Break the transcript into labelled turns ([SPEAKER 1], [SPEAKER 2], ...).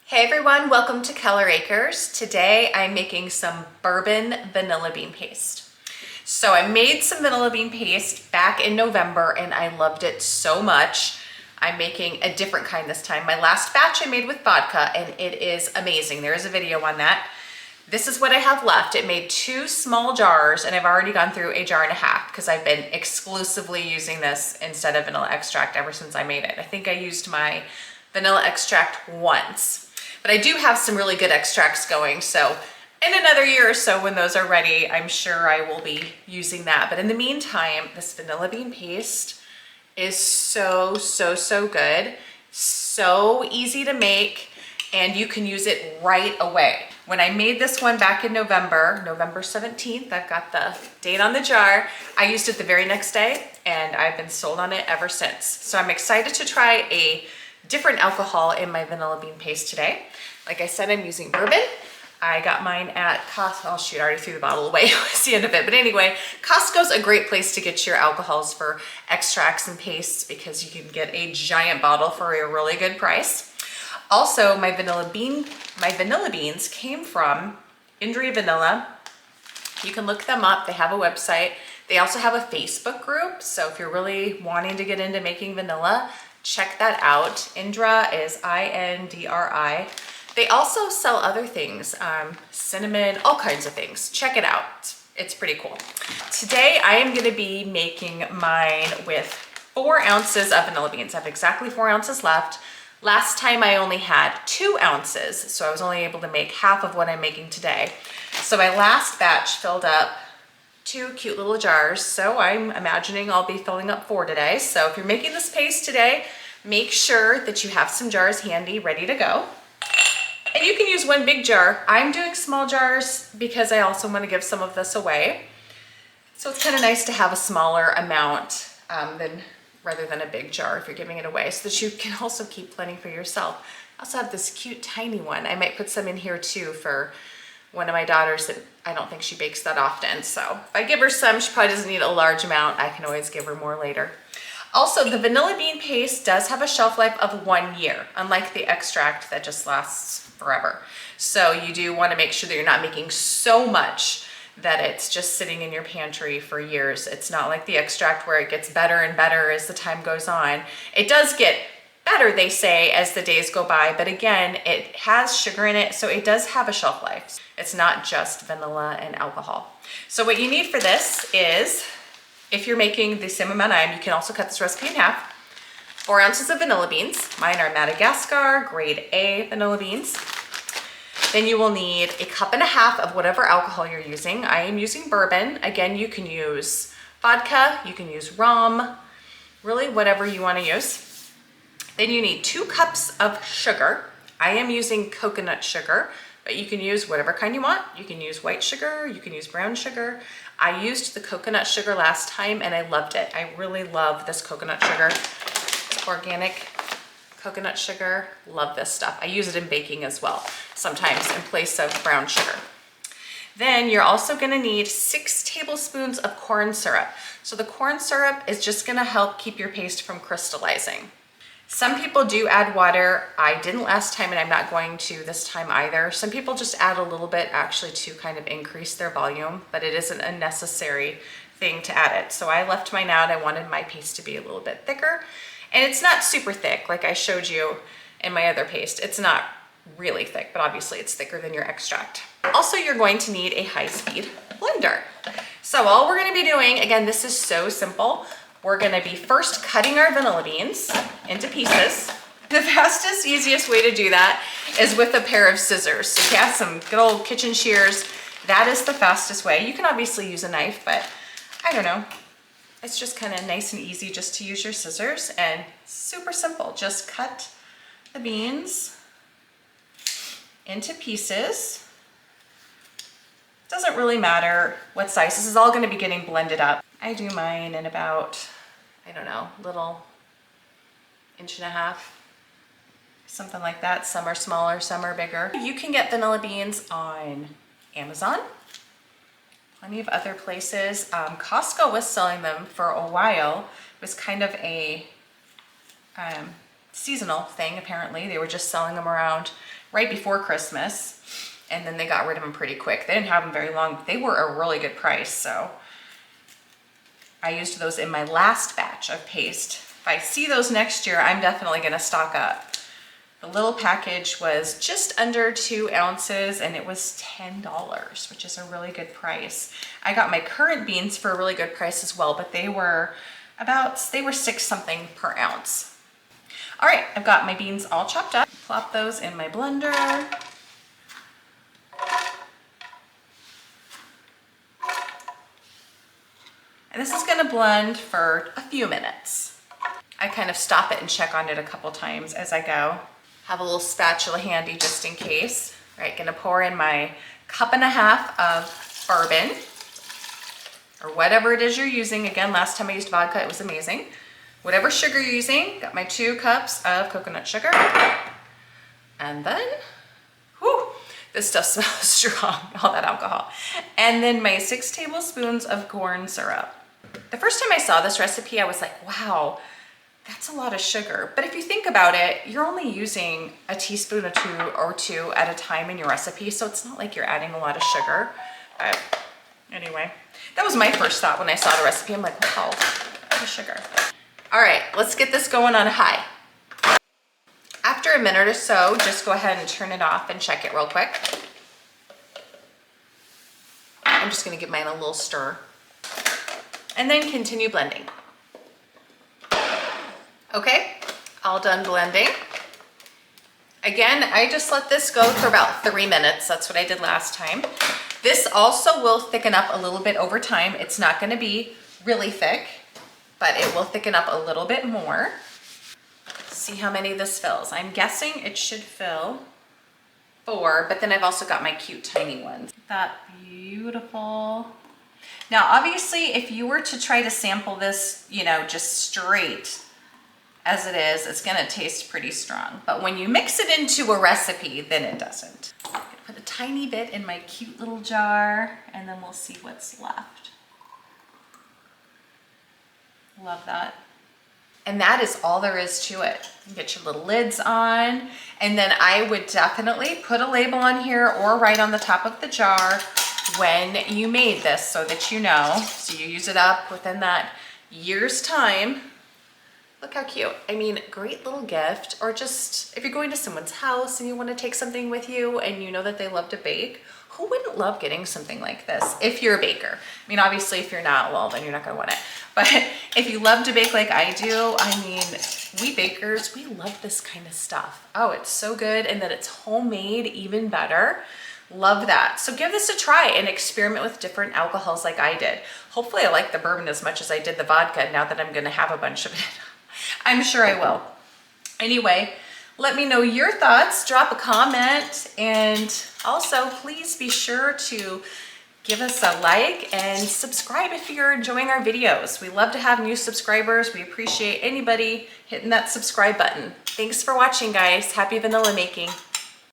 [SPEAKER 1] Hey everyone, welcome to Keller Acres. Today I'm making some bourbon vanilla bean paste. So I made some vanilla bean paste back in November and I loved it so much. I'm making a different kind this time. My last batch I made with vodka and it is amazing. There is a video on that. This is what I have left. It made 2 small jars and I've already gone through a jar and a half because I've been exclusively using this instead of vanilla extract ever since I made it. I think I used my vanilla extract once. But I do have some really good extracts going, so in another year or so when those are ready, I'm sure I will be using that. But in the meantime, this vanilla bean paste is so good, so easy to make, and you can use it right away. When I made this one back in November 17th, I've got the date on the jar, I used it the very next day, and I've been sold on it ever since. So I'm excited to try a different alcohol in my vanilla bean paste today. Like I said, I'm using bourbon. I got mine at Costco. Oh shoot, I already threw the bottle away. It's the end of it. But anyway, Costco's a great place to get your alcohols for extracts and pastes because you can get a giant bottle for a really good price. Also, my vanilla beans came from Indri Vanilla. You can look them up. They have a website. They also have a Facebook group. So if you're really wanting to get into making vanilla, check that out. Indra is I-N-D-R-I. They also sell other things, cinnamon, all kinds of things. Check it out. It's pretty cool. Today I am gonna be making mine with 4 ounces of vanilla beans. I have exactly 4 ounces left. Last time I only had 2 ounces, so I was only able to make half of what I'm making today. So my last batch filled up 2 cute little jars, so I'm imagining I'll be filling up 4 today. So if you're making this paste today, make sure that you have some jars handy, ready to go. And you can use 1 big jar. I'm doing small jars because I also want to give some of this away. So it's kind of nice to have a smaller amount rather than a big jar if you're giving it away, so that you can also keep plenty for yourself. I also have this cute tiny one. I might put some in here too for one of my daughters that I don't think she bakes that often. So if I give her some, she probably doesn't need a large amount. I can always give her more later. Also, the vanilla bean paste does have a shelf life of 1 year, unlike the extract that just lasts forever. So you do want to make sure that you're not making so much that it's just sitting in your pantry for years. It's not like the extract where it gets better and better as the time goes on. It does get better, they say, as the days go by, but again, it has sugar in it, so it does have a shelf life. It's not just vanilla and alcohol. So what you need for this is, if you're making the same amount I am, you can also cut this recipe in half. 4 ounces of vanilla beans. Mine are Madagascar, grade A vanilla beans. Then you will need a 1.5 cups of whatever alcohol you're using. I am using bourbon. Again, you can use vodka, you can use rum, really whatever you want to use. Then you need 2 cups of sugar. I am using coconut sugar, but you can use whatever kind you want. You can use white sugar, you can use brown sugar. I used the coconut sugar last time and I loved it. I really love this coconut sugar. It's organic coconut sugar. Love this stuff. I use it in baking as well, sometimes in place of brown sugar. Then you're also gonna need 6 tablespoons of corn syrup. So the corn syrup is just gonna help keep your paste from crystallizing. Some people do add water. I didn't last time and I'm not going to this time either. Some people just add a little bit actually to kind of increase their volume, but it isn't a necessary thing to add it. So I left mine out. I wanted my paste to be a little bit thicker. And it's not super thick like I showed you in my other paste. It's not really thick, but obviously it's thicker than your extract. Also, you're going to need a high-speed blender. So all we're gonna be doing, again, this is so simple. We're gonna be first cutting our vanilla beans into pieces. The fastest, easiest way to do that is with a pair of scissors. So if you have some good old kitchen shears, that is the fastest way. You can obviously use a knife, but I don't know. It's just kind of nice and easy just to use your scissors and super simple. Just cut the beans into pieces. Doesn't really matter what size. This is all gonna be getting blended up. I do mine in about, I don't know, little 1.5 inches, something like that. Some are smaller, some are bigger. You can get vanilla beans on Amazon, plenty of other places. Costco was selling them for a while. It was kind of a seasonal thing, apparently. They were just selling them around right before Christmas, and then they got rid of them pretty quick. They didn't have them very long. They were a really good price, so I used those in my last batch of paste. If I see those next year, I'm definitely gonna stock up. The little package was just under 2 ounces and it was $10, which is a really good price. I got my currant beans for a really good price as well, but they were 6 something per ounce. All right, I've got my beans all chopped up. Plop those in my blender. And this is gonna blend for a few minutes. I kind of stop it and check on it a couple times as I go. Have a little spatula handy just in case. All right, gonna pour in my 1.5 cups of bourbon, or whatever it is you're using. Again, last time I used vodka, it was amazing. Whatever sugar you're using, got my 2 cups of coconut sugar. And then, whew, this stuff smells strong, all that alcohol. And then my 6 tablespoons of corn syrup. The first time I saw this recipe, I was like, wow, that's a lot of sugar. But if you think about it, you're only using a teaspoon or two at a time in your recipe, so it's not like you're adding a lot of sugar. Anyway, that was my first thought when I saw the recipe. I'm like, wow, a lot of sugar. All right, let's get this going on high. After a minute or so, just go ahead and turn it off and check it real quick. I'm just gonna give mine a little stir. And then continue blending. Okay, all done blending. Again, I just let this go for about 3 minutes. That's what I did last time. This also will thicken up a little bit over time. It's not gonna be really thick, but it will thicken up a little bit more. See how many this fills. I'm guessing it should fill 4, but then I've also got my cute tiny ones. That beautiful. Now, obviously, if you were to try to sample this, you know, just straight as it is, it's gonna taste pretty strong. But when you mix it into a recipe, then it doesn't. I'm gonna put a tiny bit in my cute little jar, and then we'll see what's left. Love that. And that is all there is to it. You get your little lids on, and then I would definitely put a label on here or write on the top of the jar when you made this so that you know, so you use it up within that year's time. Look how cute. I mean, great little gift, or just if you're going to someone's house and you want to take something with you and you know that they love to bake, who wouldn't love getting something like this if you're a baker? I mean, obviously if you're not, well, then you're not gonna want it. But if you love to bake like I do, I mean, we bakers, we love this kind of stuff. Oh, it's so good, and that it's homemade, even better. Love that. So give this a try and experiment with different alcohols like I did. Hopefully I like the bourbon as much as I did the vodka now that I'm gonna have a bunch of it. I'm sure I will. Anyway, let me know your thoughts, drop a comment, and also please be sure to give us a like and subscribe if you're enjoying our videos. We love to have new subscribers. We appreciate anybody hitting that subscribe button. Thanks for watching, guys. Happy vanilla making.